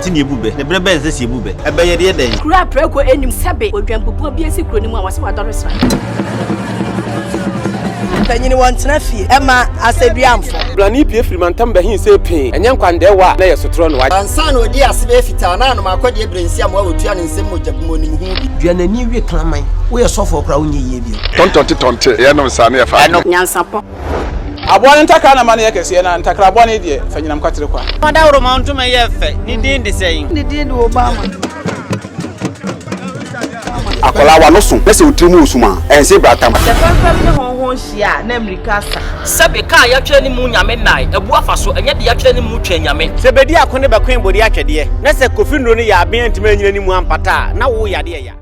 ati ne ebube ne brebe nse si ebube ebe ye de den kura preko enim sebe odwampopo bi esi kuro ni mu a wase wadore sra Tanyini wantena fie ema aseduamfo blani pie frimantam bahin se pin enye nkwande wa na yesotro no wa ansa na odi asebe fita na no makode ebrensi am wa otua ne nsem mojabumo ni mu hu bi duanani wie klaman wo ye sofo kra wonye yie bi tontonte ye no nsane ye fa Nyansapo abone ntakra na mane yakese na ntakra abone die fanyinam kwatere kwa mada woro mantum ye fe ni din de sey ni din do Obama akola wa no so pese otrimu osuma ense bratam the family ne honhon hia na America sa sebe ka ya twere ni mu nyame nai ebu afaso enye de ya twere ni mu twa nyame sebedi akone be kwen bodi atwede na se kofi nro ni ya aben ntime nyina ni mu ampata na wo yade ya